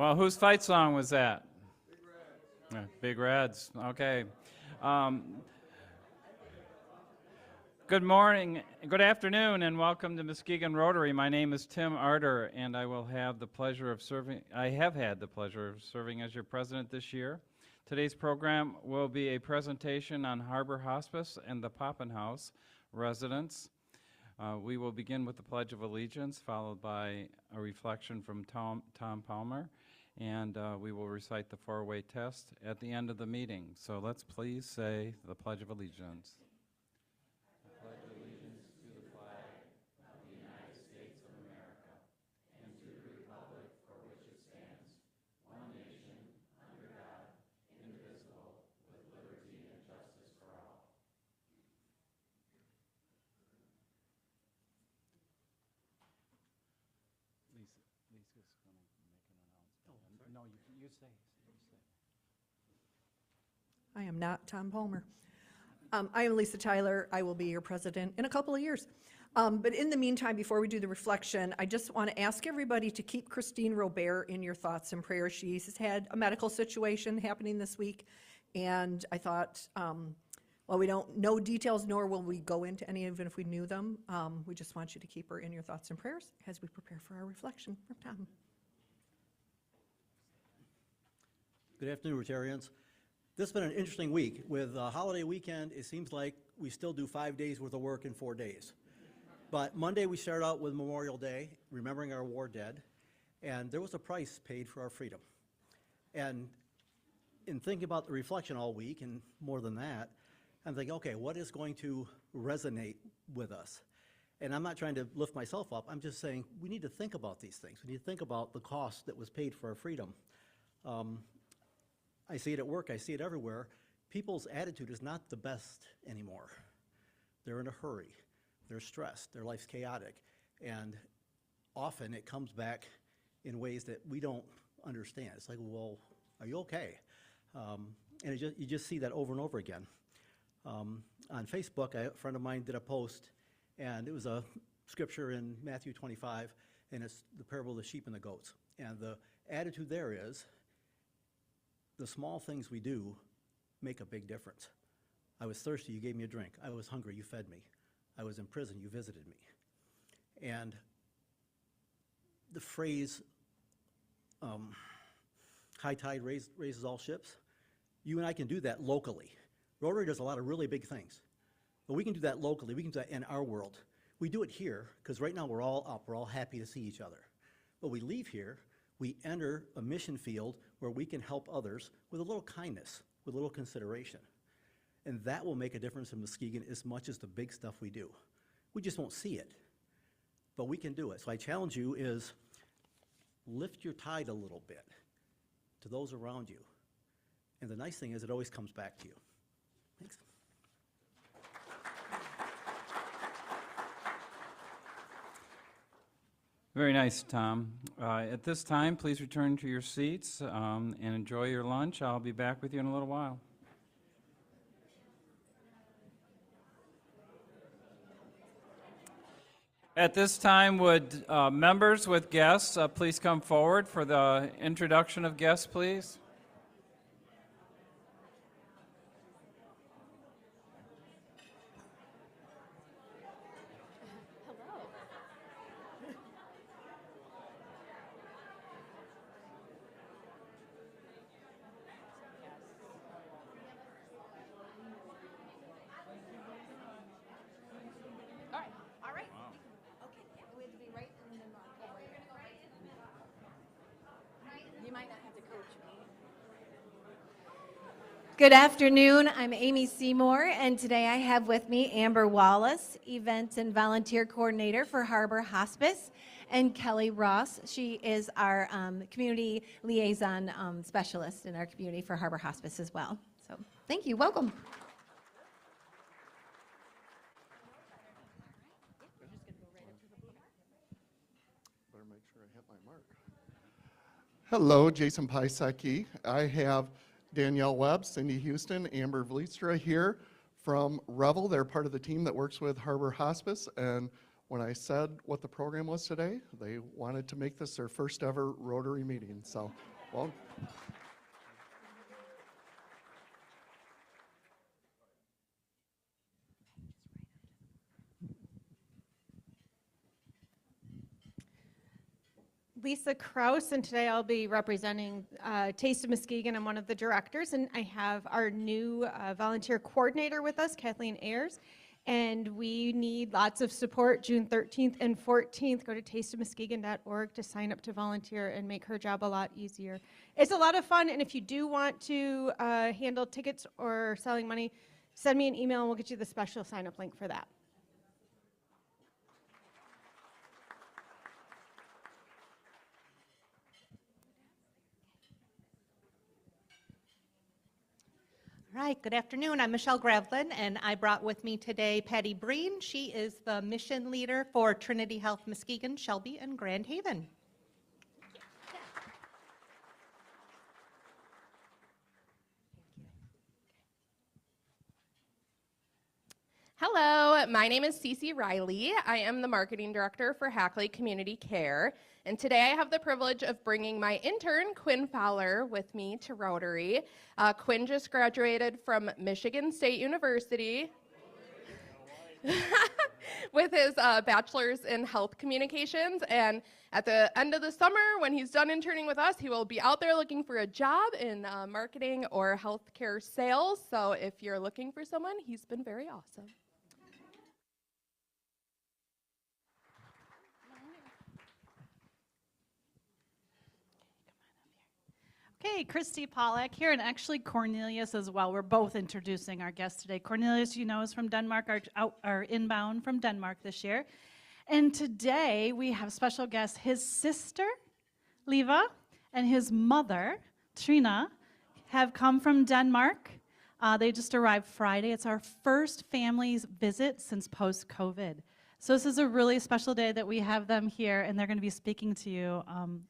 Well, whose fight song was that? Big Reds. Okay. Good morning, good afternoon, and welcome to Muskegon Rotary. My name is Tim Arter, and I will have the pleasure of serving. I have had the pleasure of serving as your president this year. Today's program will be a presentation on Harbor Hospice and the Poppin House residents. We will begin with the Pledge of Allegiance, followed by a reflection from Tom Palmer, and we will recite the four-way test at the end of the meeting. So let's please say the Pledge of Allegiance. I pledge allegiance to the flag of the United States of America and to the republic for which it stands, one nation, under God, indivisible, with liberty and justice for all. Lisa's going to make an announcement. No, you say. I am not Tom Palmer. I am Lisa Tyler. I will be your president in a couple of years. But in the meantime, before we do the reflection, I just want to ask everybody to keep Christine Robert in your thoughts and prayers. She has had a medical situation happening this week, and I thought, well, we don't know details, nor will we go into any, even if we knew them. We just want you to keep her in your thoughts and prayers as we prepare for our reflection from Tom. Good afternoon, Rotarians. This has been an interesting week. With a holiday weekend, it seems like we still do 5 days worth of work in 4 days. But Monday we started out with Memorial Day, remembering our war dead, and there was a price paid for our freedom. And in thinking about the reflection all week, and more than that, I'm thinking, okay, what is going to resonate with us? And I'm not trying to lift myself up, I'm just saying we need to think about these things. We need to think about the cost that was paid for our freedom. I see it at work, I see it everywhere. People's attitude is not the best anymore. They're in a hurry, they're stressed, their life's chaotic, and often it comes back in ways that we don't understand. It's like, well, are you okay? And you just see that over and over again. On Facebook, a friend of mine did a post, and it was a scripture in Matthew 25, and it's the parable of the sheep and the goats. And the attitude there is, the small things we do make a big difference. I was thirsty, you gave me a drink. I was hungry, you fed me. I was in prison, you visited me. And the phrase, high tide raises all ships, you and I can do that locally. Rotary does a lot of really big things, but we can do that locally. We can do that in our world. We do it here, because right now we're all up, we're all happy to see each other. But we leave here, we enter a mission field where we can help others with a little kindness, with a little consideration. And that will make a difference in Muskegon as much as the big stuff we do. We just won't see it, but we can do it. So I challenge you is lift your tide a little bit to those around you. And the nice thing is it always comes back to you. Thanks. Very nice, Tom. At this time, please return to your seats and enjoy your lunch. I'll be back with you in a little while. At this time, would members with guests please come forward for the introduction of guests, please? Good afternoon, I'm Amy Seymour, and today I have with me Amber Wallace, Events and Volunteer Coordinator for Harbor Hospice, and Kelly Ross. She is our Community Liaison Specialist in our community for Harbor Hospice as well. So thank you, welcome. Better make sure I hit my mark. Hello, Jason Pisecki. I have Danielle Webb, Cindy Houston, Amber Vleestra here from Revel. They're part of the team that works with Harbor Hospice, and when I said what the program was today, they wanted to make this their first ever Rotary meeting. So Well, Lisa Kraus, and today I'll be representing Taste of Muskegon. I'm one of the directors, and I have our new volunteer coordinator with us, Kathleen Ayers. And we need lots of support June 13th and 14th. Go to tasteofmuskegon.org to sign up to volunteer and make her job a lot easier. It's a lot of fun, and if you do want to handle tickets or selling money, send me an email and we'll get you the special sign-up link for that. All right, good afternoon. I'm Michelle Gravlin, and I brought with me today Patty Breen. She is the mission leader for Trinity Health Muskegon, Shelby, and Grand Haven. Hello, my name is Cece Riley. I am the marketing director for Hackley Community Care, and today I have the privilege of bringing my intern, Quinn Fowler, with me to Rotary. Quinn just graduated from Michigan State University with his bachelor's in health communications, and at the end of the summer, when he's done interning with us, he will be out there looking for a job in marketing or healthcare sales. So if you're looking for someone, he's been very awesome. Okay, Christy Pollack here, and actually Cornelius as well. We're both introducing our guest today. Cornelius, you know, is from Denmark, our inbound from Denmark this year. And today we have special guests, his sister, Liva, and his mother, Trina, have come from Denmark. They just arrived Friday. It's our first family's visit since post-COVID. So this is a really special day that we have them here, and they're going to be speaking to you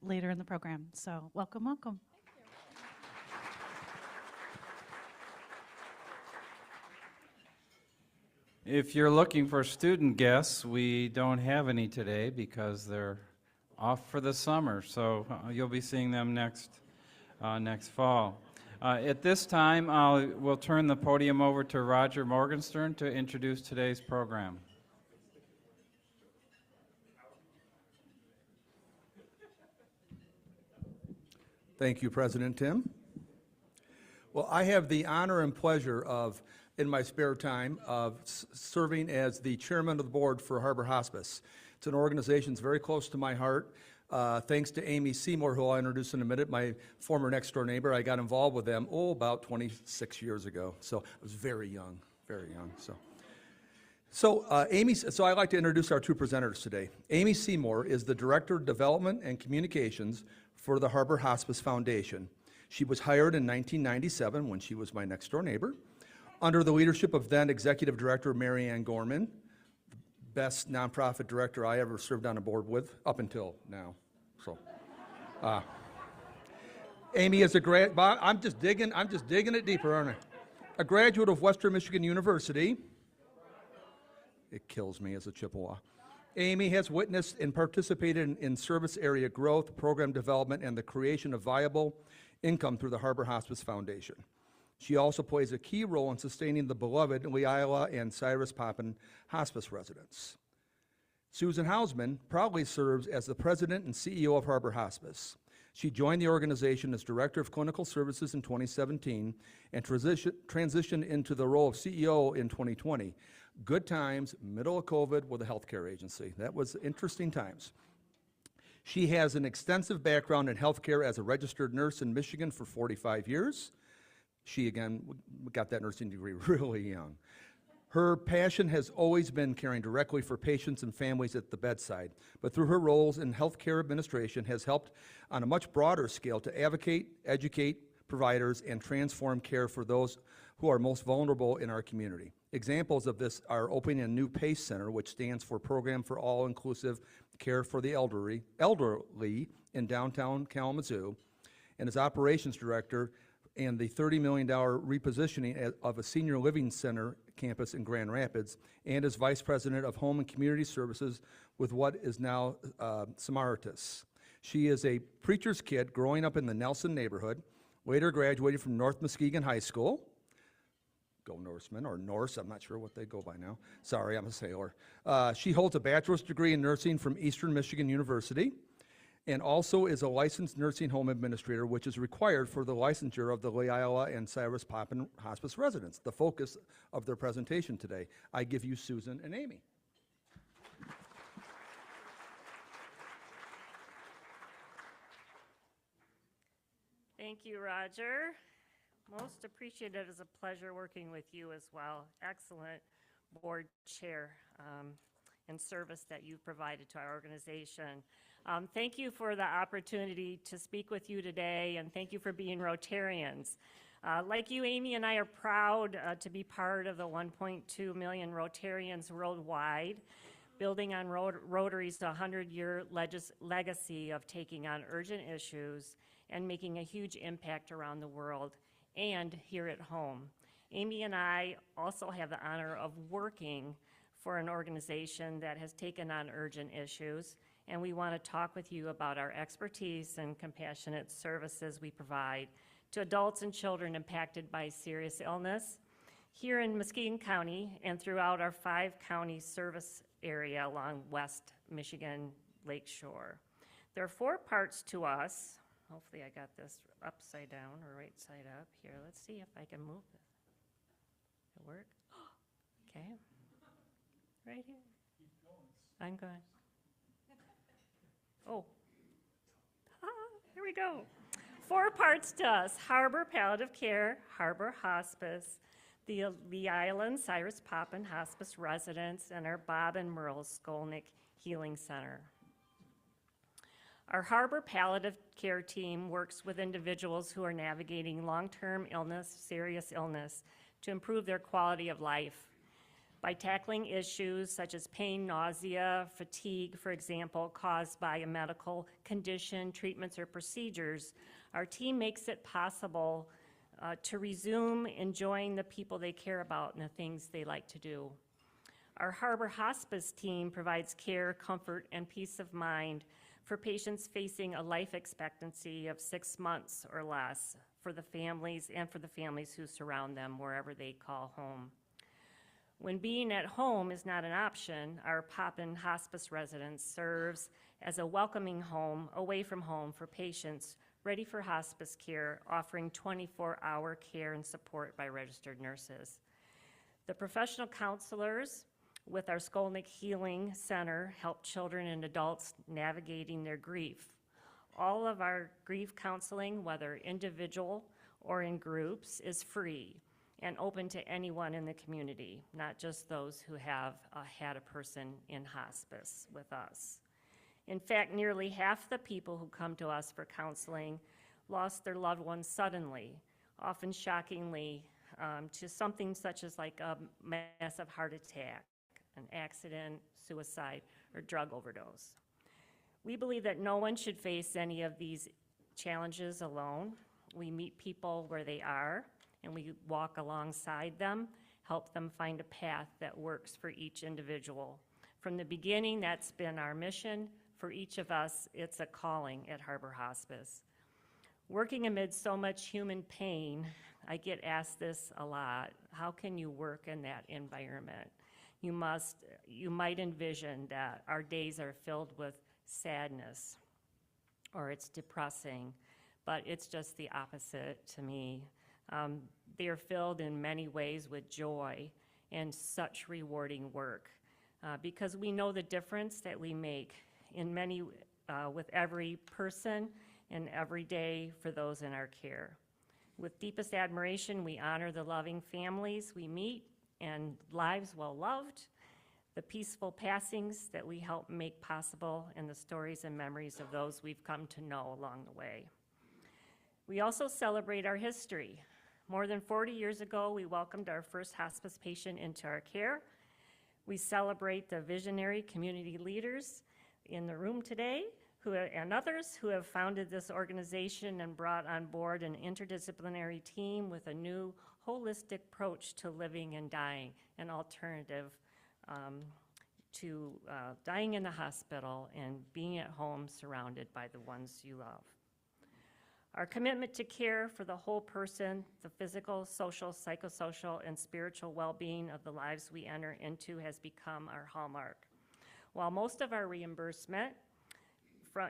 later in the program. So welcome, welcome. If you're looking for student guests, we don't have any today because they're off for the summer, so you'll be seeing them next fall. At this time, we'll turn the podium over to Roger Morgenstern to introduce today's program. Thank you, President Tim. Well, I have the honor and pleasure of, in my spare time, of serving as the chairman of the board for Harbor Hospice. It's an organization that's very close to my heart. Thanks to Amy Seymour, who I'll introduce in a minute, my former next-door neighbor. I got involved with them, about 26 years ago. So I was very young, very young. So I'd like to introduce our two presenters today. Amy Seymour is the Director of Development and Communications for the Harbor Hospice Foundation. She was hired in 1997 when she was my next-door neighbor, under the leadership of then Executive Director Mary Ann Gorman, the best nonprofit director I ever served on a board with, up until now. So, Amy is I'm just digging it deeper, aren't I? A graduate of Western Michigan University. It kills me as a Chippewa. Amy has witnessed and participated in service area growth, program development, and the creation of viable income through the Harbor Hospice Foundation. She also plays a key role in sustaining the beloved Leila and Cyrus Poppin hospice residents. Susan Hausman proudly serves as the president and CEO of Harbor Hospice. She joined the organization as Director of Clinical Services in 2017 and transitioned into the role of CEO in 2020. Good times, middle of COVID with a healthcare agency. That was interesting times. She has an extensive background in healthcare as a registered nurse in Michigan for 45 years. She, again, got that nursing degree really young. Her passion has always been caring directly for patients and families at the bedside, but through her roles in healthcare administration has helped on a much broader scale to advocate, educate providers, and transform care for those who are most vulnerable in our community. Examples of this are opening a new PACE Center, which stands for Program for All-Inclusive Care for the Elderly in downtown Kalamazoo, and as operations director, and the $30 million repositioning of a senior living center campus in Grand Rapids, and as vice president of home and community services with what is now Samaritas. She is a preacher's kid growing up in the Nelson neighborhood, later graduated from North Muskegon High School. Go Norsemen, or Norse, I'm not sure what they go by now. Sorry, I'm a sailor. She holds a bachelor's degree in nursing from Eastern Michigan University, and also is a licensed nursing home administrator, which is required for the licensure of the Leila and Cyrus Poppin Hospice residents, the focus of their presentation today. I give you Susan and Amy. Thank you, Roger. Most appreciated. It's a pleasure working with you as well. Excellent board chair and service that you've provided to our organization. Thank you for the opportunity to speak with you today, and thank you for being Rotarians. Like you, Amy and I are proud to be part of the 1.2 million Rotarians worldwide, building on Rotary's 100-year legacy of taking on urgent issues and making a huge impact around the world and here at home. Amy and I also have the honor of working for an organization that has taken on urgent issues, and we want to talk with you about our expertise and compassionate services we provide to adults and children impacted by serious illness here in Muskegon County and throughout our 5-county service area along West Michigan Lake Shore. There are 4 parts to us. Hopefully I got this upside down or right side up here. Let's see if I can move this. It work? Okay. Right here. I'm going. Oh. Here we go. 4 parts to us: Harbor Palliative Care, Harbor Hospice, the Island Cyrus Poppin Hospice residents, and our Bob and Merle Skolnick Healing Center. Our Harbor Palliative Care team works with individuals who are navigating long-term illness, serious illness, to improve their quality of life. By tackling issues such as pain, nausea, fatigue, for example, caused by a medical condition, treatments, or procedures, our team makes it possible to resume enjoying the people they care about and the things they like to do. Our Harbor Hospice team provides care, comfort, and peace of mind for patients facing a life expectancy of 6 months or less for the families and for the families who surround them wherever they call home. When being at home is not an option, our Poppin Hospice residence serves as a welcoming home away from home for patients ready for hospice care, offering 24-hour care and support by registered nurses. The professional counselors with our Skolnick Healing Center help children and adults navigating their grief. All of our grief counseling, whether individual or in groups, is free and open to anyone in the community, not just those who have had a person in hospice with us. In fact, nearly half the people who come to us for counseling lost their loved ones suddenly, often shockingly, to something such as like a massive heart attack, an accident, suicide, or drug overdose. We believe that no one should face any of these challenges alone. We meet people where they are, and we walk alongside them, help them find a path that works for each individual. From the beginning, that's been our mission. For each of us, it's a calling at Harbor Hospice. Working amid so much human pain, I get asked this a lot: how can you work in that environment? You might envision that our days are filled with sadness or it's depressing, but it's just the opposite to me. They are filled in many ways with joy and such rewarding work because we know the difference that we make in with every person and every day for those in our care. With deepest admiration, we honor the loving families we meet and lives well loved, the peaceful passings that we help make possible, and the stories and memories of those we've come to know along the way. We also celebrate our history. More than 40 years ago, we welcomed our first hospice patient into our care. We celebrate the visionary community leaders in the room today and others who have founded this organization and brought on board an interdisciplinary team with a new holistic approach to living and dying, an alternative to dying in the hospital and being at home surrounded by the ones you love. Our commitment to care for the whole person, the physical, social, psychosocial, and spiritual well-being of the lives we enter into has become our hallmark. While most of our reimbursement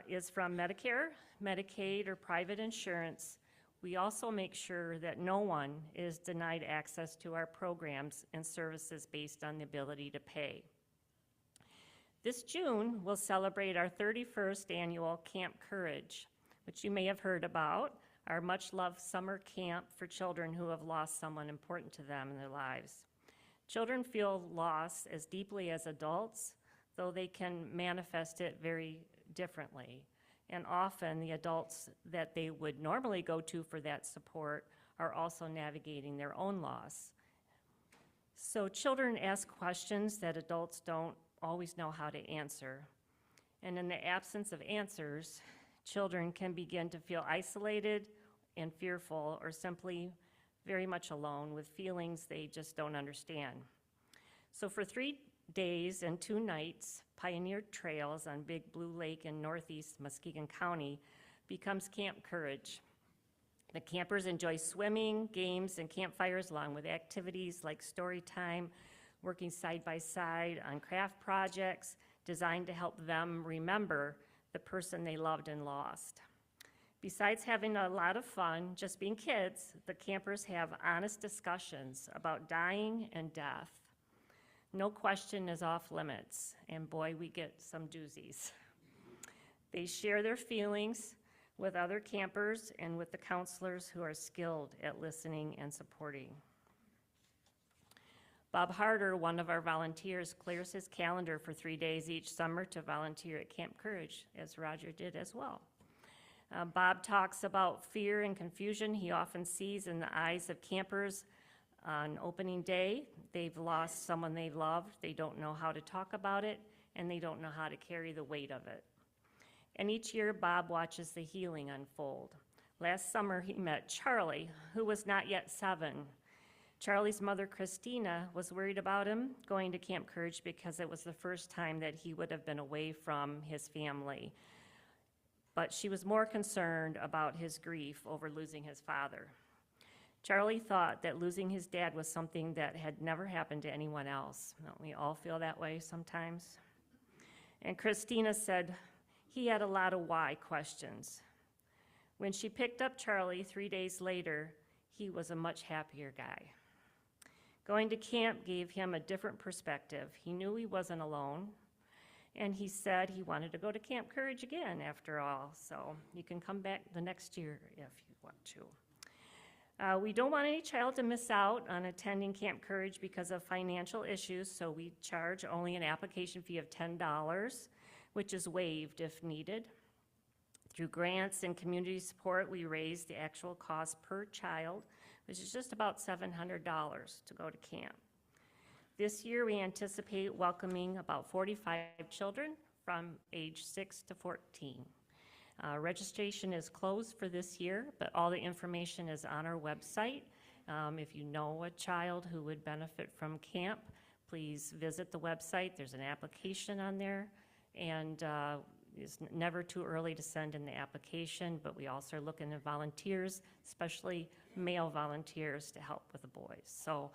is from Medicare, Medicaid, or private insurance, we also make sure that no one is denied access to our programs and services based on the ability to pay. This June, we'll celebrate our 31st annual Camp Courage, which you may have heard about, our much-loved summer camp for children who have lost someone important to them in their lives. Children feel loss as deeply as adults, though they can manifest it very differently. And often the adults that they would normally go to for that support are also navigating their own loss. So children ask questions that adults don't always know how to answer. And in the absence of answers, children can begin to feel isolated and fearful, or simply very much alone with feelings they just don't understand. So for 3 days and 2 nights, Pioneer Trails on Big Blue Lake in northeast Muskegon County becomes Camp Courage. The campers enjoy swimming, games, and campfires, along with activities like story time, working side by side on craft projects designed to help them remember the person they loved and lost. Besides having a lot of fun, just being kids, the campers have honest discussions about dying and death. No question is off limits, and boy, we get some doozies. They share their feelings with other campers and with the counselors who are skilled at listening and supporting. Bob Harder, one of our volunteers, clears his calendar for 3 days each summer to volunteer at Camp Courage, as Roger did as well. Bob talks about fear and confusion he often sees in the eyes of campers on opening day. They've lost someone they loved, they don't know how to talk about it, and they don't know how to carry the weight of it. And each year, Bob watches the healing unfold. Last summer, he met Charlie, who was not yet 7. Charlie's mother, Christina, was worried about him going to Camp Courage because it was the first time that he would have been away from his family. But she was more concerned about his grief over losing his father. Charlie thought that losing his dad was something that had never happened to anyone else. Don't we all feel that way sometimes? And Christina said he had a lot of why questions. When she picked up Charlie 3 days later, he was a much happier guy. Going to camp gave him a different perspective. He knew he wasn't alone, and he said he wanted to go to Camp Courage again after all, so you can come back the next year if you want to. We don't want any child to miss out on attending Camp Courage because of financial issues, so we charge only an application fee of $10, which is waived if needed. Through grants and community support, we raise the actual cost per child, which is just about $700 to go to camp. This year, we anticipate welcoming about 45 children from age 6 to 14. Registration is closed for this year, but all the information is on our website. If you know a child who would benefit from camp, please visit the website. There's an application on there, and it's never too early to send in the application, but we also are looking at volunteers, especially male volunteers, to help with the boys. So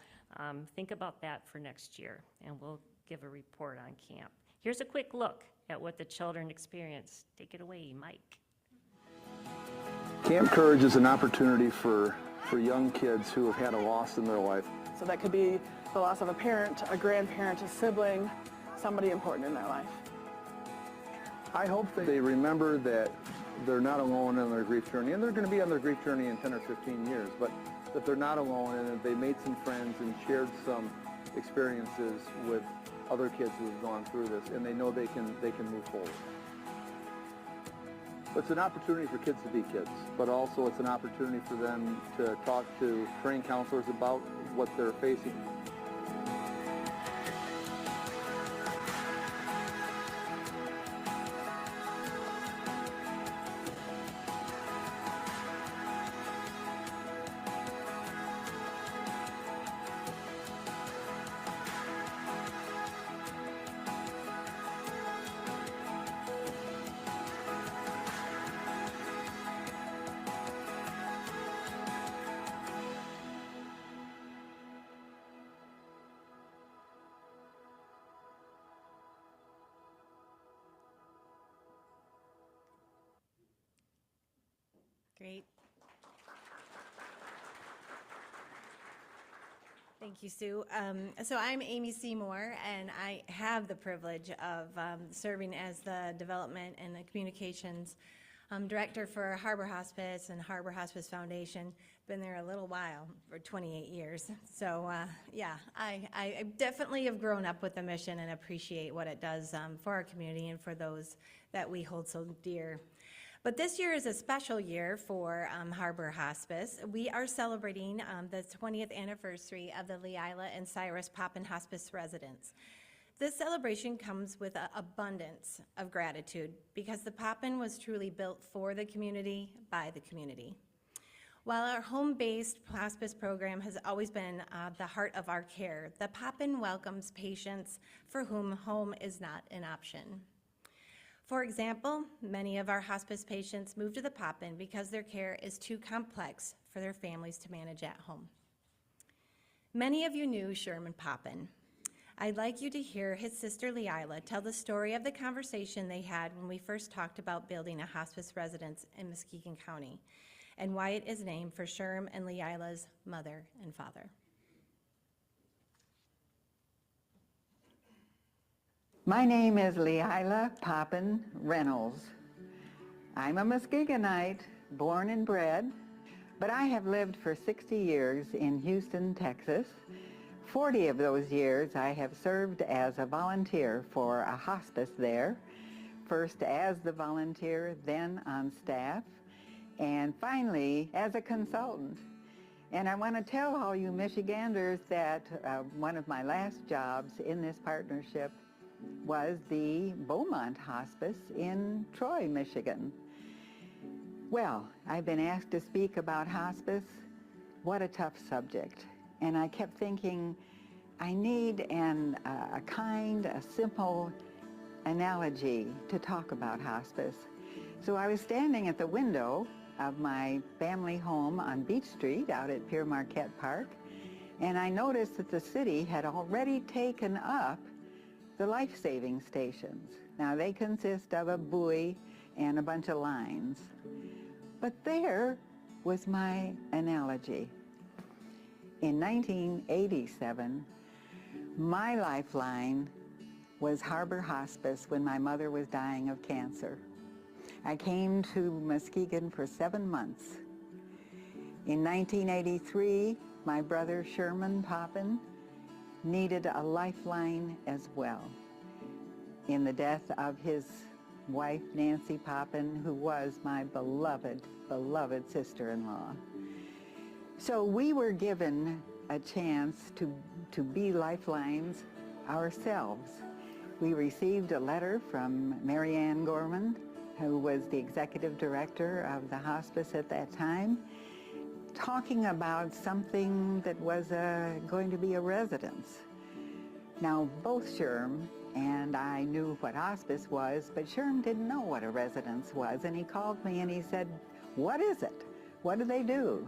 think about that for next year, and we'll give a report on camp. Here's a quick look at what the children experience. Take it away, Mike. Camp Courage is an opportunity for young kids who have had a loss in their life. So that could be the loss of a parent, a grandparent, a sibling, somebody important in their life. I hope that they remember that they're not alone in their grief journey, and they're going to be on their grief journey in 10 or 15 years, but that they're not alone and that they made some friends and shared some experiences with other kids who have gone through this, and they know they can move forward. It's an opportunity for kids to be kids, but also it's an opportunity for them to talk to trained counselors about what they're facing. Great. Thank you, Sue. So I'm Amy Seymour, and I have the privilege of serving as the Development and the Communications Director for Harbor Hospice and Harbor Hospice Foundation. Been there a little while, for 28 years. So yeah, I definitely have grown up with the mission and appreciate what it does for our community and for those that we hold so dear. But this year is a special year for Harbor Hospice. We are celebrating the 20th anniversary of the Leila and Cyrus Poppin Hospice residents. This celebration comes with an abundance of gratitude because the Poppin was truly built for the community, by the community. While our home-based hospice program has always been the heart of our care, the Poppin welcomes patients for whom home is not an option. For example, many of our hospice patients move to the Poppin because their care is too complex for their families to manage at home. Many of you knew Sherman Poppin. I'd like you to hear his sister Leila tell the story of the conversation they had when we first talked about building a hospice residence in Muskegon County and why it is named for Sherm and Leila's mother and father. My name is Leila Poppin Reynolds. I'm a Muskegonite, born and bred, but I have lived for 60 years in Houston, Texas. 40 of those years I have served as a volunteer for a hospice there, first as the volunteer, then on staff, and finally as a consultant. And I want to tell all you Michiganders that one of my last jobs in this partnership was the Beaumont Hospice in Troy, Michigan. Well, I've been asked to speak about hospice. What a tough subject. And I kept thinking, I need a simple analogy to talk about hospice. So I was standing at the window of my family home on Beach Street out at Pierre Marquette Park, and I noticed that the city had already taken up the life-saving stations. Now they consist of a buoy and a bunch of lines. But there was my analogy. In 1987, my lifeline was Harbor Hospice when my mother was dying of cancer. I came to Muskegon for 7 months. In 1983, my brother Sherman Poppin needed a lifeline as well in the death of his wife, Nancy Poppin, who was my beloved, beloved sister-in-law. So we were given a chance to be lifelines ourselves. We received a letter from Mary Ann Gorman, who was the executive director of the hospice at that time, talking about something that was going to be a residence. Now, both Sherm and I knew what hospice was, but Sherm didn't know what a residence was, and he called me and he said, "What is it? What do they do?"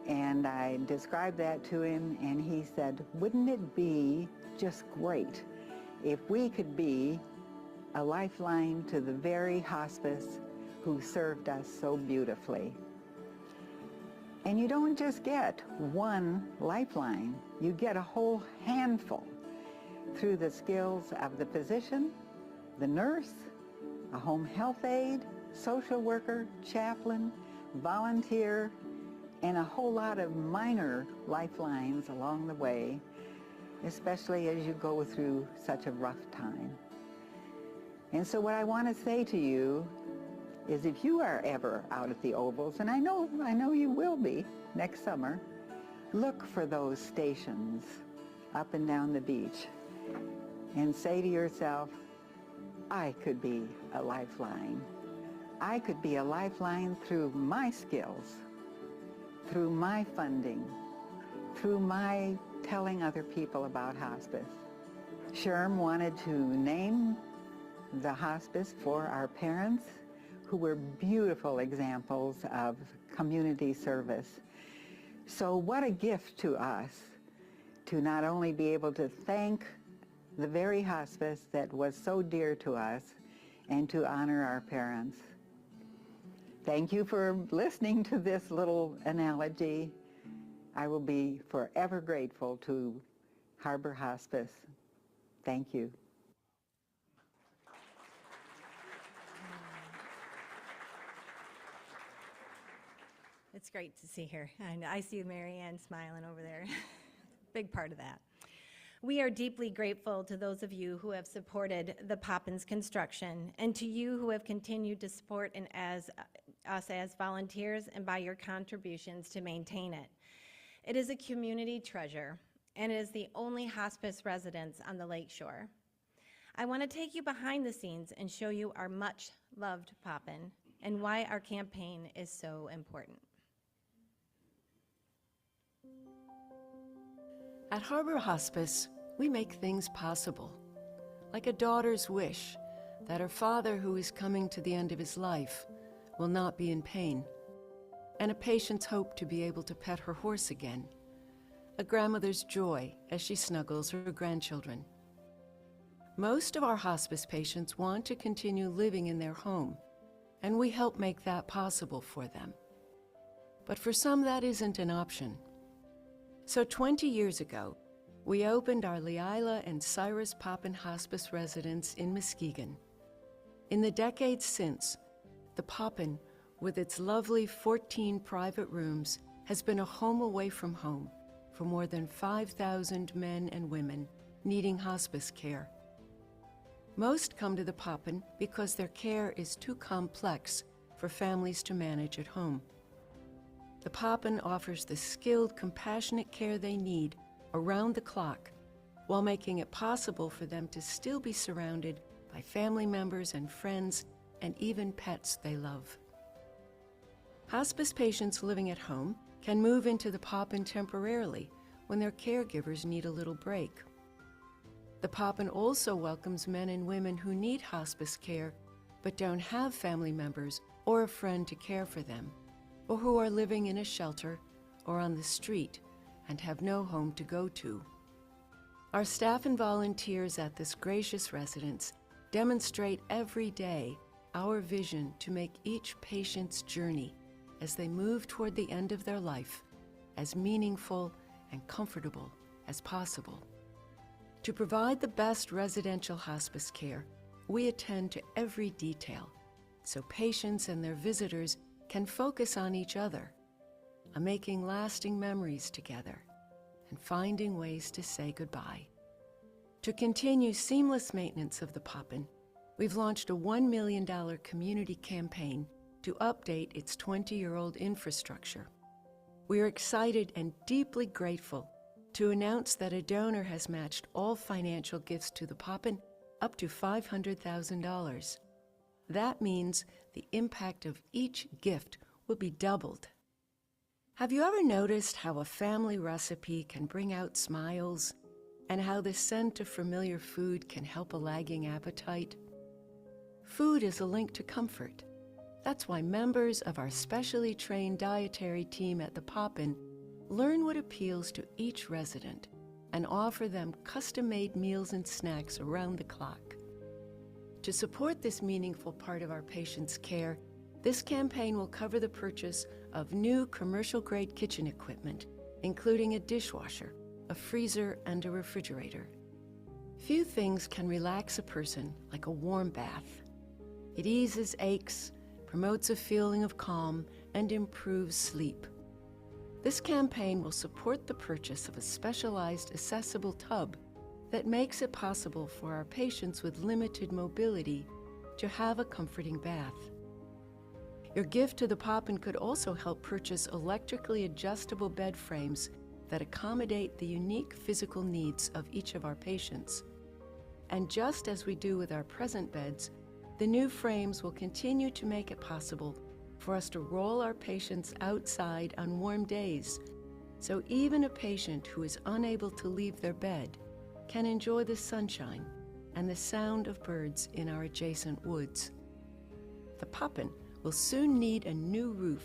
And I described that to him, and he said, "Wouldn't it be just great if we could be a lifeline to the very hospice who served us so beautifully?" And you don't just get one lifeline, you get a whole handful through the skills of the physician, the nurse, a home health aide, social worker, chaplain, volunteer, and a whole lot of minor lifelines along the way, especially as you go through such a rough time. And so what I want to say to you is, if you are ever out at the Ovals, and I know you will be next summer, look for those stations up and down the beach and say to yourself, I could be a lifeline. I could be a lifeline through my skills, through my funding, through my telling other people about hospice. Sherm wanted to name the hospice for our parents, who were beautiful examples of community service. So what a gift to us to not only be able to thank the very hospice that was so dear to us and to honor our parents. Thank you for listening to this little analogy. I will be forever grateful to Harbor Hospice. Thank you. It's great to see her. And I see Mary Ann smiling over there. Big part of that. We are deeply grateful to those of you who have supported the Poppins construction and to you who have continued to support us as volunteers and by your contributions to maintain it. It is a community treasure, and it is the only hospice residence on the lakeshore. I want to take you behind the scenes and show you our much-loved Poppin and why our campaign is so important. At Harbor Hospice, we make things possible, like a daughter's wish that her father, who is coming to the end of his life, will not be in pain, and a patient's hope to be able to pet her horse again, a grandmother's joy as she snuggles her grandchildren. Most of our hospice patients want to continue living in their home, and we help make that possible for them. But for some, that isn't an option. So 20 years ago, we opened our Leila and Cyrus Poppin Hospice residence in Muskegon. In the decades since, the Poppin, with its lovely 14 private rooms, has been a home away from home for more than 5,000 men and women needing hospice care. Most come to the Poppin because their care is too complex for families to manage at home. The Poppin offers the skilled, compassionate care they need around the clock, while making it possible for them to still be surrounded by family members and friends and even pets they love. Hospice patients living at home can move into the Poppin temporarily when their caregivers need a little break. The Poppin also welcomes men and women who need hospice care but don't have family members or a friend to care for them, or who are living in a shelter or on the street and have no home to go to. Our staff and volunteers at this gracious residence demonstrate every day our vision to make each patient's journey as they move toward the end of their life as meaningful and comfortable as possible. To provide the best residential hospice care, we attend to every detail so patients and their visitors can focus on each other, on making lasting memories together, and finding ways to say goodbye. To continue seamless maintenance of the Poppin, we've launched a $1 million community campaign to update its 20-year-old infrastructure. We are excited and deeply grateful to announce that a donor has matched all financial gifts to the Poppin up to $500,000. That means the impact of each gift will be doubled. Have you ever noticed how a family recipe can bring out smiles, and how the scent of familiar food can help a lagging appetite? Food is a link to comfort. That's why members of our specially trained dietary team at the Poppin learn what appeals to each resident and offer them custom-made meals and snacks around the clock. To support this meaningful part of our patients' care, this campaign will cover the purchase of new commercial-grade kitchen equipment, including a dishwasher, a freezer, and a refrigerator. Few things can relax a person like a warm bath. It eases aches, promotes a feeling of calm, and improves sleep. This campaign will support the purchase of a specialized accessible tub that makes it possible for our patients with limited mobility to have a comforting bath. Your gift to the Poppin could also help purchase electrically adjustable bed frames that accommodate the unique physical needs of each of our patients. And just as we do with our present beds, the new frames will continue to make it possible for us to roll our patients outside on warm days, so even a patient who is unable to leave their bed can enjoy the sunshine and the sound of birds in our adjacent woods. The Poppin will soon need a new roof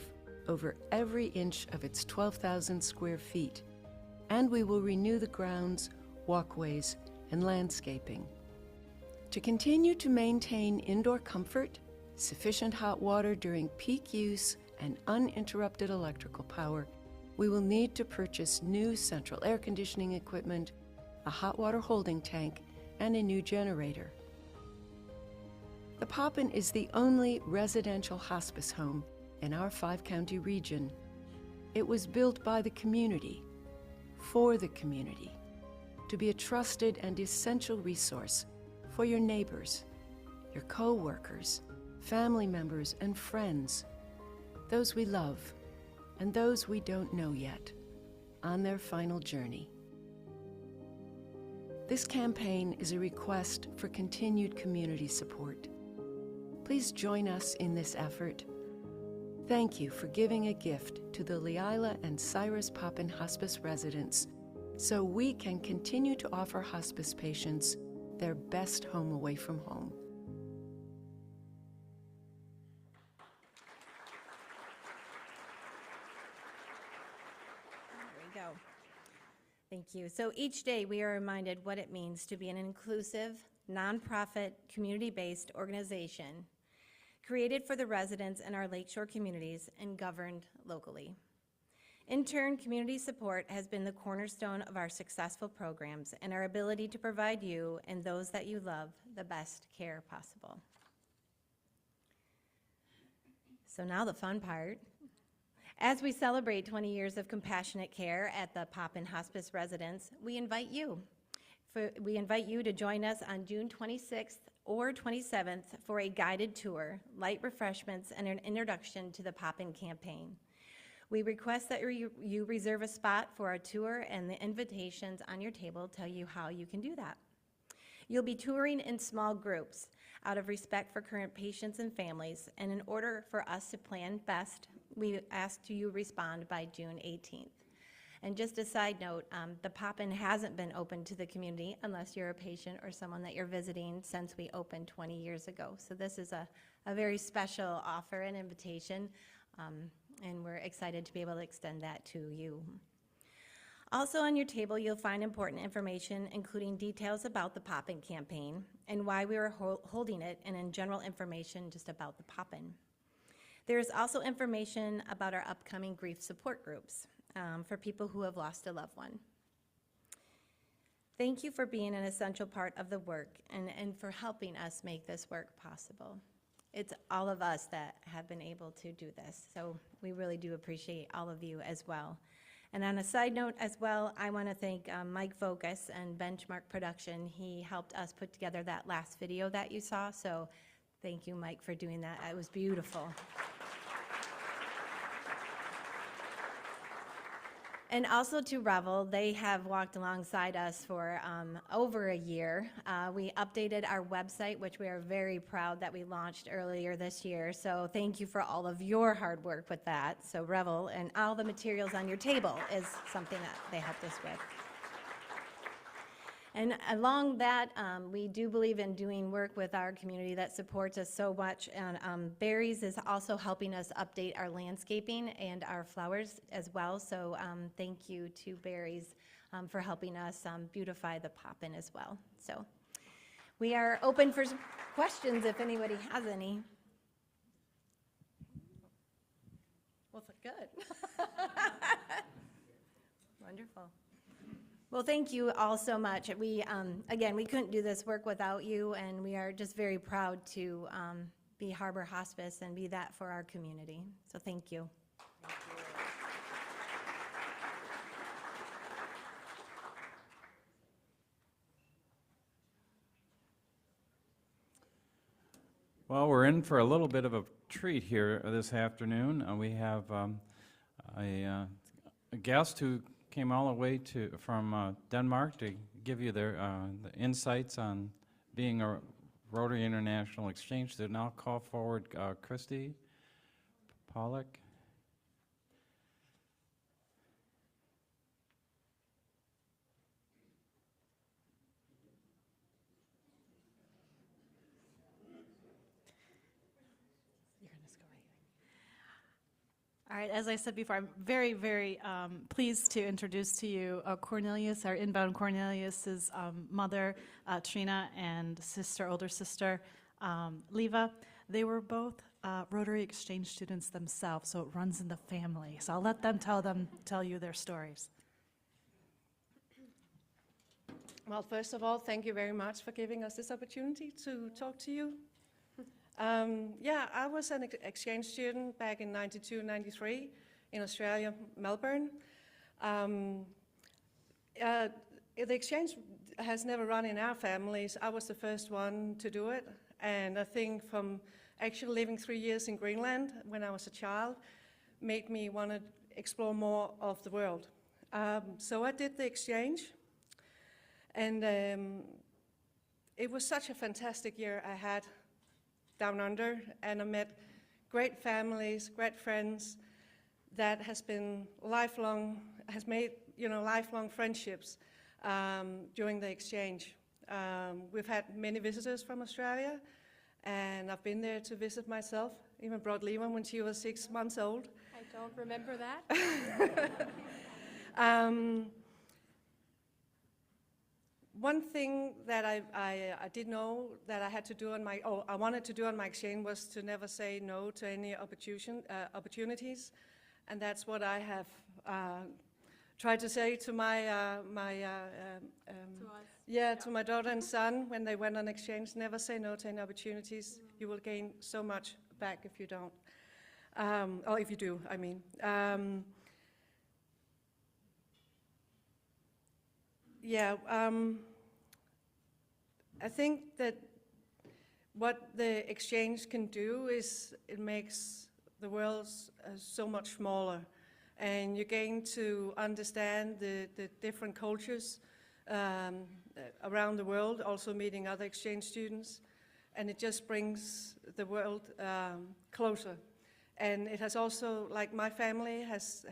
over every inch of its 12,000 square feet, and we will renew the grounds, walkways, and landscaping. To continue to maintain indoor comfort, sufficient hot water during peak use, and uninterrupted electrical power, we will need to purchase new central air conditioning equipment, a hot water holding tank, and a new generator. The Poppin is the only residential hospice home in our 5-county region. It was built by the community, for the community, to be a trusted and essential resource for your neighbors, your co-workers, family members, and friends, those we love and those we don't know yet, on their final journey. This campaign is a request for continued community support. Please join us in this effort. Thank you for giving a gift to the Leila and Cyrus Poppin Hospice residents so we can continue to offer hospice patients their best home away from home. There we go. Thank you. So each day we are reminded what it means to be an inclusive, nonprofit, community-based organization created for the residents in our lakeshore communities and governed locally. In turn, community support has been the cornerstone of our successful programs and our ability to provide you and those that you love the best care possible. So now the fun part. As we celebrate 20 years of compassionate care at the Poppin Hospice residence, we invite you to join us on June 26th or 27th for a guided tour, light refreshments, and an introduction to the Poppin campaign. We request that you reserve a spot for our tour, and the invitations on your table tell you how you can do that. You'll be touring in small groups out of respect for current patients and families, and in order for us to plan best, we ask you respond by June 18th. And just a side note, the Poppin hasn't been open to the community unless you're a patient or someone that you're visiting since we opened 20 years ago. So this is a very special offer and invitation, and we're excited to be able to extend that to you. Also on your table, you'll find important information, including details about the Poppin campaign and why we are holding it, and in general information just about the Poppin. There is also information about our upcoming grief support groups for people who have lost a loved one. Thank you for being an essential part of the work and for helping us make this work possible. It's all of us that have been able to do this, so we really do appreciate all of you as well. And on a side note as well, I want to thank Mike Vogus and Benchmark Production. He helped us put together that last video that you saw, so thank you, Mike, for doing that. It was beautiful. And also to Revel, they have walked alongside us for over a year. We updated our website, which we are very proud that we launched earlier this year. So thank you for all of your hard work with that. So Revel and all the materials on your table is something that they helped us with. And along that, we do believe in doing work with our community that supports us so much. And Barry's is also helping us update our landscaping and our flowers as well. So thank you to Barry's for helping us beautify the Poppin as well. So we are open for some questions if anybody has any. Well, good. Wonderful. Well, thank you all so much. We, again, we couldn't do this work without you, and we are just very proud to be Harbor Hospice and be that for our community. So thank you. Thank you. Well, we're in for a little bit of a treat here this afternoon. We have a guest who came all the way from Denmark to give you the insights on being a Rotary International Exchange student. I'll call forward Christy Pollock. All right, as I said before, I'm very, very pleased to introduce to you Cornelius, our inbound Cornelius's mother, Trina, and older sister, Leva. They were both Rotary Exchange students themselves, so it runs in the family. So I'll let them tell you their stories. Well, first of all, thank you very much for giving us this opportunity to talk to you. Yeah, I was an exchange student back in 92, 93 in Australia, Melbourne. The exchange has never run in our families. I was the first one to do it. And I think from actually living 3 years in Greenland when I was a child made me want to explore more of the world. So I did the exchange. And it was such a fantastic year I had down under, and I met great families, great friends that has been has made lifelong friendships during the exchange. We've had many visitors from Australia, and I've been there to visit myself. Even brought Leva when she was 6 months old. I don't remember that. One thing that I did know that I had to do I wanted to do on my exchange was to never say no to any opportunities, and that's what I have tried to say to to my daughter and son when they went on exchange. Never say no to any opportunities. You will gain so much back if you don't, or if you do, I mean. I think that what the exchange can do is it makes the world so much smaller, and you gain to understand the different cultures around the world, also meeting other exchange students, and it just brings the world closer. And it has also, like my family has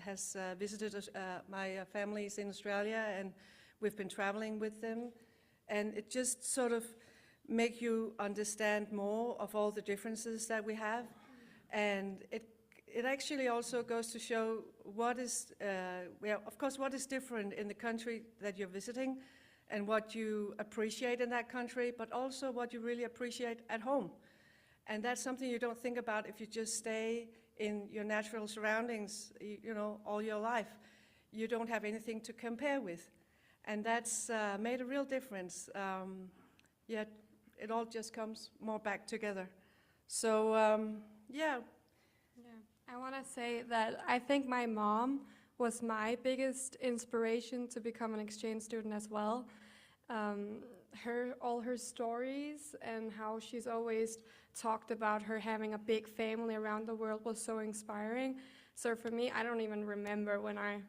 visited my families in Australia, and we've been traveling with them, and it just sort of make you understand more of all the differences that we have. And it actually also goes to show what is, of course, what is different in the country that you're visiting and what you appreciate in that country, but also what you really appreciate at home. And that's something you don't think about if you just stay in your natural surroundings, all your life. You don't have anything to compare with. And that's made a real difference. Yet it all just comes more back together. So, yeah. I want to say that I think my mom was my biggest inspiration to become an exchange student as well. All her stories and how she's always talked about her having a big family around the world was so inspiring. So for me, I don't even remember when I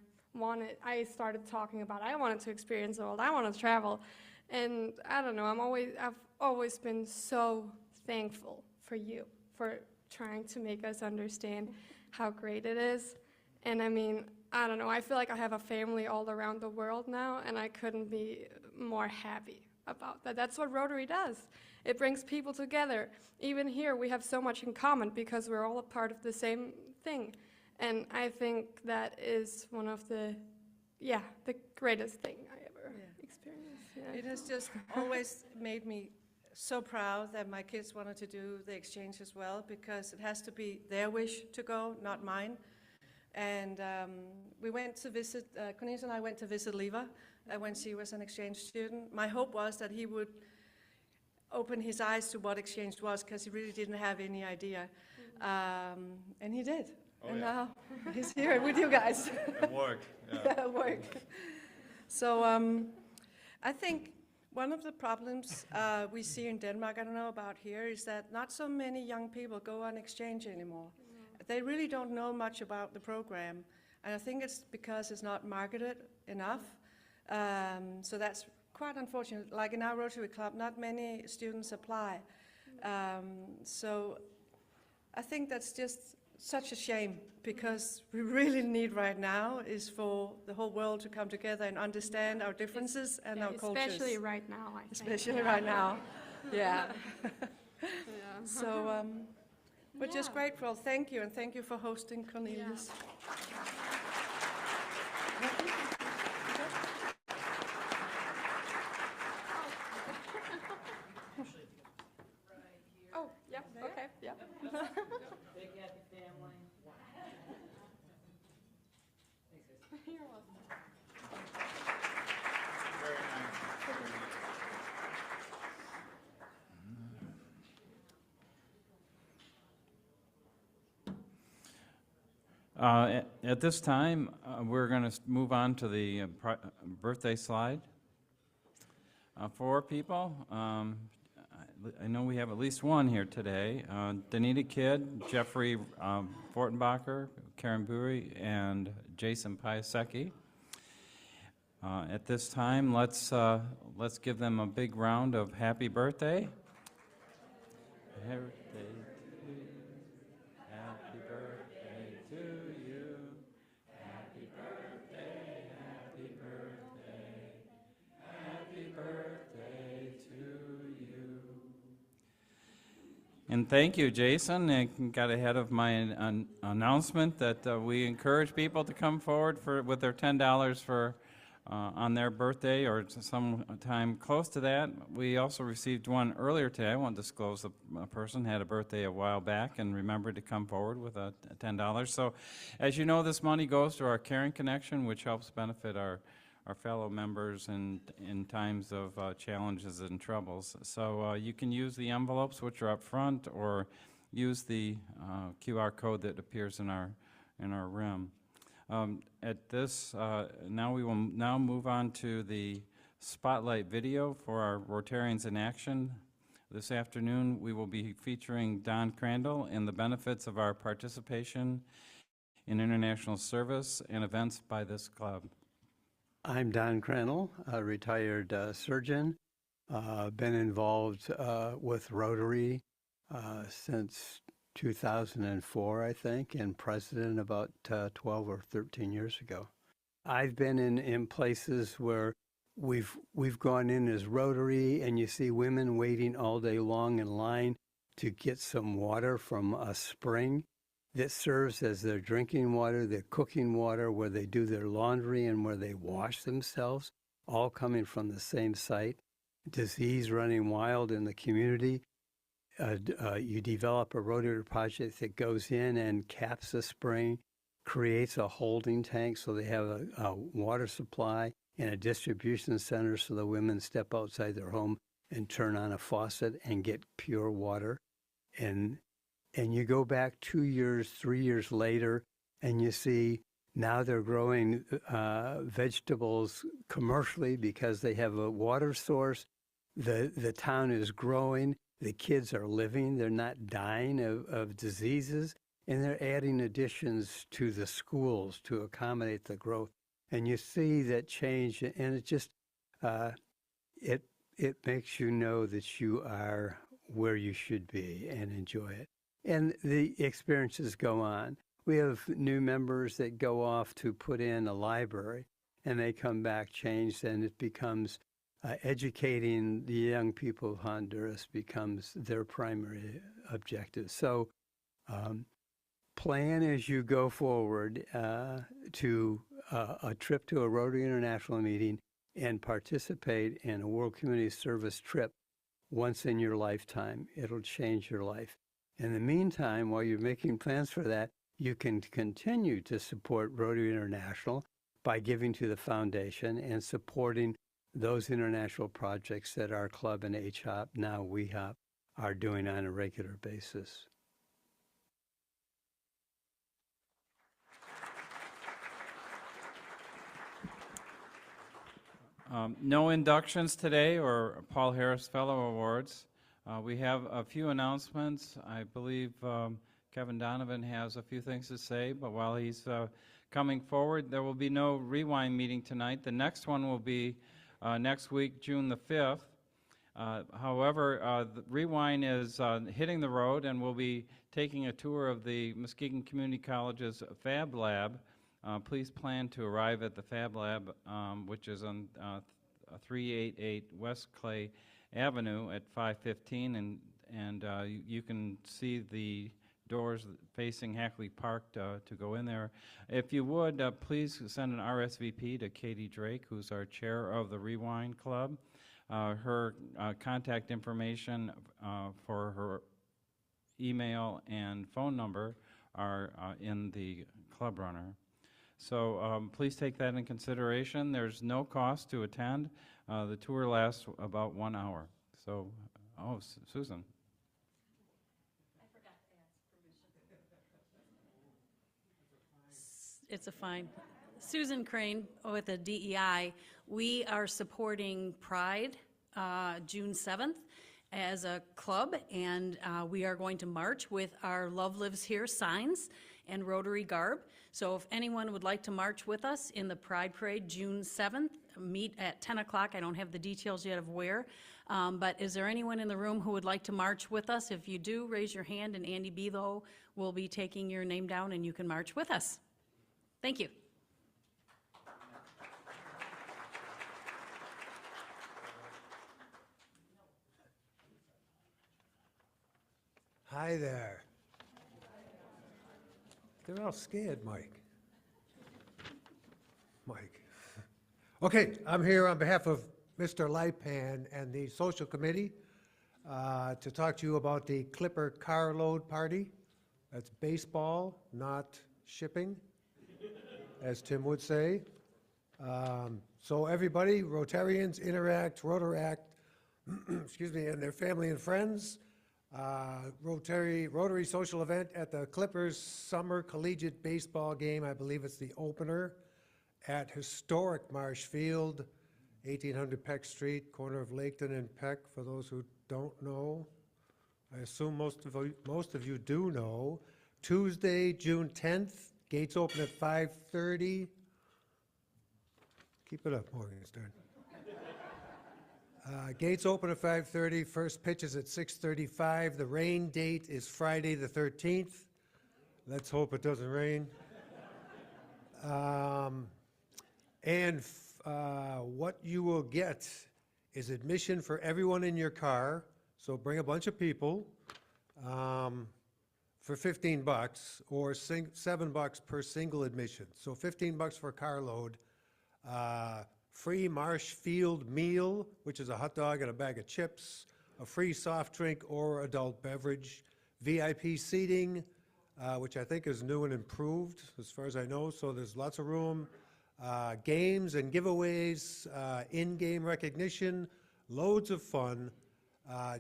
started talking about I wanted to experience the world, I want to travel. And I don't know, I've always been so thankful for you, for trying to make us understand how great it is. And I mean, I don't know, I feel like I have a family all around the world now, and I couldn't be more happy about that. That's what Rotary does. It brings people together. Even here, we have so much in common because we're all a part of the same thing. And I think that is one of the greatest thing I ever experienced. Yeah. It has just always made me so proud that my kids wanted to do the exchange as well, because it has to be their wish to go, not mine. And we went to visit, Cornelius and I went to visit Leva when she was an exchange student. My hope was that he would open his eyes to what exchange was, because he really didn't have any idea. And he did. Oh, and yeah. now he's here with you guys. It worked. Yeah. Yeah, it worked. So I think one of the problems we see in Denmark, I don't know about here, is that not so many young people go on exchange anymore. They really don't know much about the program. And I think it's because it's not marketed enough. So that's quite unfortunate. Like in our Rotary Club, not many students apply. So I think that's just such a shame, because we really need right now is for the whole world to come together and understand our differences and our cultures. Especially right now, I think. Especially right now, yeah. So we're just grateful. Thank you, and thank you for hosting Cornelius. Oh, yeah, okay, yeah. At this time, we're going to move on to the birthday slide. 4 people. I know we have at least one here today. Danita Kidd, Jeffrey Fortenbacher, Karen Bury, and Jason Piasecki. At this time, let's give them a big round of happy birthday. Happy birthday to you. Happy birthday, happy birthday. Happy birthday to you. And thank you, Jason. I got ahead of my announcement that we encourage people to come forward with their $10 for on their birthday or sometime close to that. We also received one earlier today. I won't disclose the person had a birthday a while back and remembered to come forward with a $10. So as you know, this money goes to our Caring Connection, which helps benefit our fellow members in times of challenges and troubles. So you can use the envelopes, which are up front, or use the QR code that appears in our rim. At this, now we will move on to the spotlight video for our Rotarians in Action. This afternoon, we will be featuring Don Crandall and the benefits of our participation in international service and events by this club. I'm Don Crandall, a retired surgeon. Been involved with Rotary since 2004, I think, and president about 12 or 13 years ago. I've been in places where we've gone in as Rotary, and you see women waiting all day long in line to get some water from a spring that serves as their drinking water, their cooking water, where they do their laundry and where they wash themselves, all coming from the same site. Disease running wild in the community. You develop a Rotary project that goes in and caps the spring, creates a holding tank so they have a water supply and a distribution center so the women step outside their home and turn on a faucet and get pure water. And you go back 2 years, 3 years later, and you see now they're growing vegetables commercially because they have a water source. The town is growing. The kids are living, they're not dying of diseases, and they're adding additions to the schools to accommodate the growth. And you see that change, and it just, it makes you know that you are where you should be and enjoy it. And the experiences go on. We have new members that go off to put in a library, and they come back changed, and it becomes educating the young people of Honduras becomes their primary objective. So plan as you go forward to a trip to a Rotary International meeting and participate in a World Community Service trip once in your lifetime. It'll change your life. In the meantime, while you're making plans for that, you can continue to support Rotary International by giving to the foundation and supporting those international projects that our club and HOP, now WEHOP, are doing on a regular basis. No inductions today or Paul Harris Fellow Awards. We have a few announcements. I believe Kevin Donovan has a few things to say, but while he's coming forward, there will be no rewind meeting tonight. The next one will be next week, June the 5th. However, the Rewind is hitting the road, and we'll be taking a tour of the Muskegon Community College's Fab Lab. Please plan to arrive at the Fab Lab, which is on 388 West Clay Avenue at 5:15, and you can see the doors facing Hackley Park to go in there. If you would, please send an RSVP to Katie Drake, who's our chair of the Rewind Club. Her contact information for her email and phone number are in the club runner. So please take that in consideration. There's no cost to attend. The tour lasts about 1 hour. So, Susan. it's a fine. Susan Crane with the DEI. We are supporting Pride June 7th as a club, and we are going to march with our Love Lives Here signs and Rotary garb. So if anyone would like to march with us in the Pride Parade June 7th, meet at 10 o'clock. I don't have the details yet of where, but is there anyone in the room who would like to march with us? If you do, raise your hand, and Andy Below will be taking your name down, and you can march with us. Thank you. Hi there. They're all scared, Mike. Mike. Okay, I'm here on behalf of Mr. Lipan and the Social Committee to talk to you about the Clipper Carload Party. That's baseball, not shipping, as Tim would say. So everybody, Rotarians, Interact, Rotaract, excuse me, and their family and friends, Rotary social event at the Clippers Summer Collegiate Baseball game. I believe it's the opener at historic Marsh Field, 1800 Peck Street, corner of Laketon and Peck, for those who don't know. I assume most of you do know. Tuesday, June 10th, gates open at 5:30. Keep it up, Morgenstern. Gates open at 5:30. First pitch is at 6:35. The rain date is Friday the 13th. Let's hope it doesn't rain. What you will get is admission for everyone in your car. So bring a bunch of people for $15 or $7 per single admission. So $15 for a carload. Free Marsh Field meal, which is a hot dog and a bag of chips, a free soft drink or adult beverage, VIP seating, which I think is new and improved as far as I know, so there's lots of room, games and giveaways, in-game recognition, loads of fun.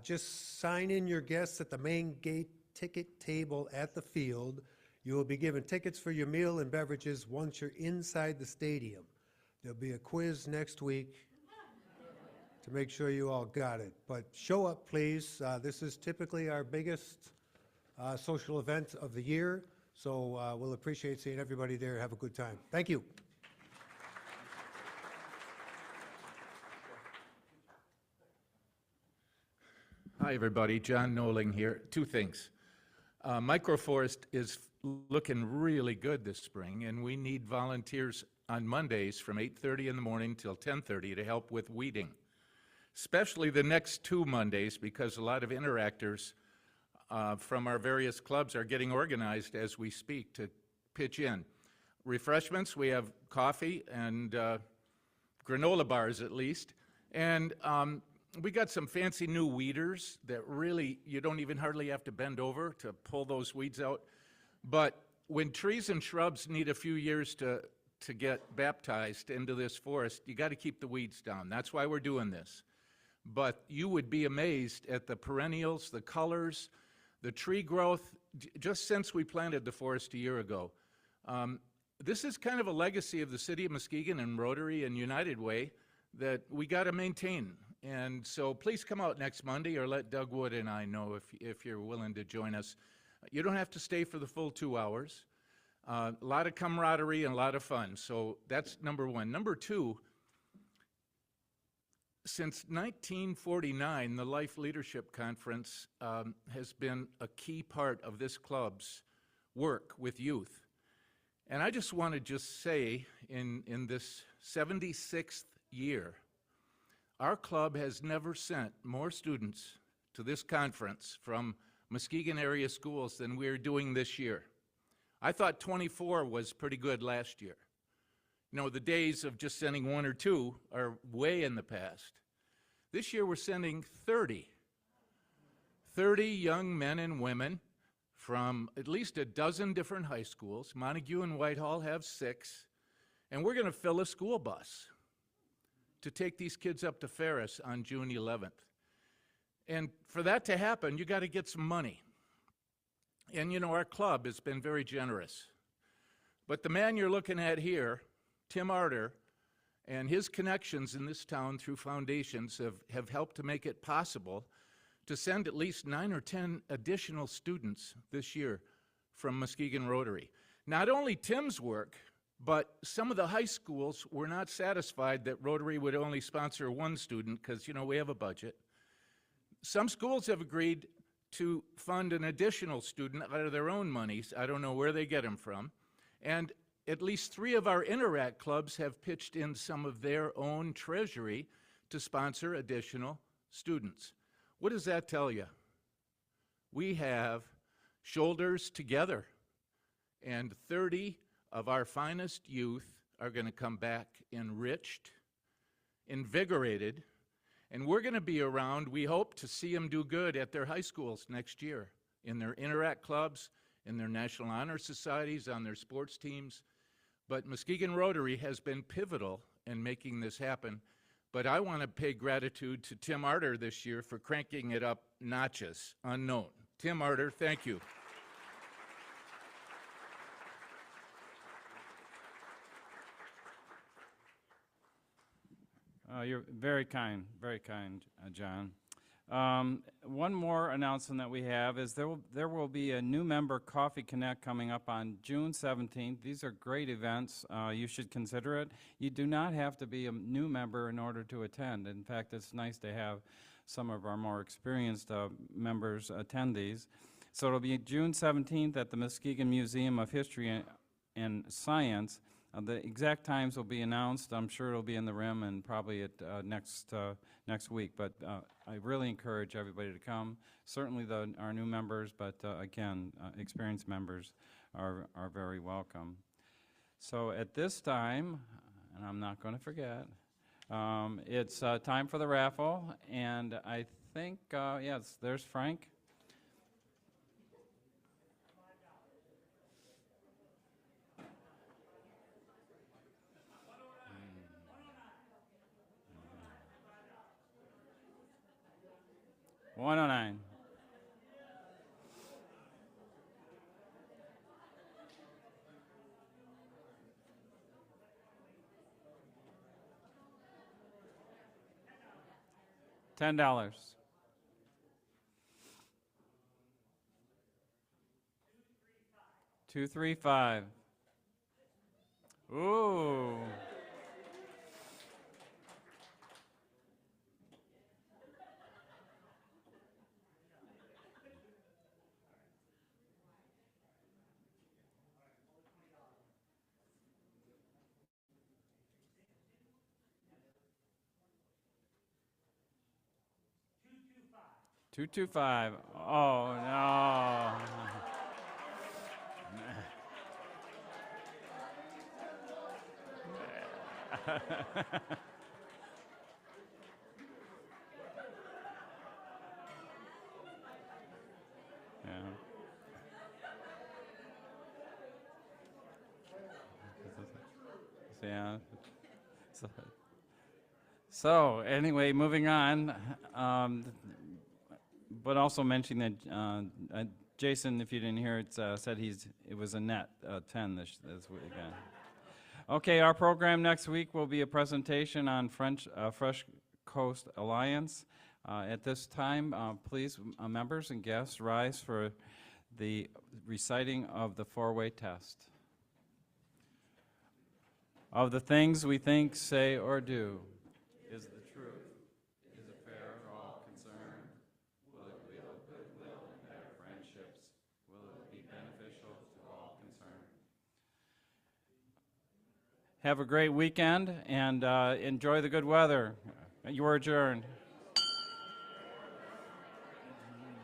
Just sign in your guests at the main gate ticket table at the field. You will be given tickets for your meal and beverages once you're inside the stadium. There'll be a quiz next week to make sure you all got it. But show up, please. This is typically our biggest social event of the year, so we'll appreciate seeing everybody there. Have a good time. Thank you. Hi, everybody. John Noling here. Two things. Microforest is looking really good this spring, and we need volunteers on Mondays from 8:30 in the morning till 10:30 to help with weeding, especially the next 2 Mondays, because a lot of interactors from our various clubs are getting organized as we speak to pitch in. Refreshments, we have coffee and granola bars at least, and we got some fancy new weeders that really, you don't even hardly have to bend over to pull those weeds out. But when trees and shrubs need a few years to get baptized into this forest, you got to keep the weeds down. That's why we're doing this. But you would be amazed at the perennials, the colors, the tree growth, just since we planted the forest a year ago. This is kind of a legacy of the city of Muskegon and Rotary and United Way that we got to maintain. And so please come out next Monday, or let Doug Wood and I know if you're willing to join us. You don't have to stay for the full 2 hours. A lot of camaraderie and a lot of fun. So that's number one. Number two, since 1949, the Life Leadership Conference has been a key part of this club's work with youth. And I just want to say, in this 76th year, our club has never sent more students to this conference from Muskegon area schools than we're doing this year. I thought 24 was pretty good last year. You know, the days of just sending 1 or 2 are way in the past. This year we're sending 30 young men and women from at least a dozen different high schools. Montague and Whitehall have 6, and we're going to fill a school bus to take these kids up to Ferris on June 11th. And for that to happen, you got to get some money. And you know, our club has been very generous. But the man you're looking at here, Tim Arter, and his connections in this town through foundations have helped to make it possible to send at least 9 or 10 additional students this year from Muskegon Rotary. Not only Tim's work, but some of the high schools were not satisfied that Rotary would only sponsor one student because, you know, we have a budget. Some schools have agreed to fund an additional student out of their own monies. I don't know where they get them from. And at least 3 of our Interact clubs have pitched in some of their own treasury to sponsor additional students. What does that tell you? We have shoulders together, and 30 of our finest youth are going to come back enriched, invigorated, and we're going to be around, we hope, to see them do good at their high schools next year, in their Interact clubs, in their National Honor Societies, on their sports teams. But Muskegon Rotary has been pivotal in making this happen. But I want to pay gratitude to Tim Arter this year for cranking it up notches, unknown. Tim Arter, thank you. You're very kind, John. One more announcement that we have is there will be a new member Coffee Connect coming up on June 17th. These are great events. You should consider it. You do not have to be a new member in order to attend. In fact, it's nice to have some of our more experienced members attend these. So it'll be June 17th at the Muskegon Museum of History and Science. The exact times will be announced. I'm sure it'll be in the RIM and probably at next week. But I really encourage everybody to come. Certainly our new members, but again, experienced members are very welcome. So at this time, and I'm not going to forget, it's time for the raffle. And I think, yes, there's Frank. $109. $10. $235. Ooh. $225. Oh, no. Yeah. So anyway, moving on. But also mentioning that Jason, if you didn't hear it, said it was a net 10 this weekend. Okay, our program next week will be a presentation on Fresh Coast Alliance. At this time, please, members and guests, rise for the reciting of the four-way test. Of the things we think, say, or do, is the truth, is it fair to all concerned? Will it build goodwill and better friendships? Will it be beneficial to all concerned? Have a great weekend and enjoy the good weather. You are adjourned.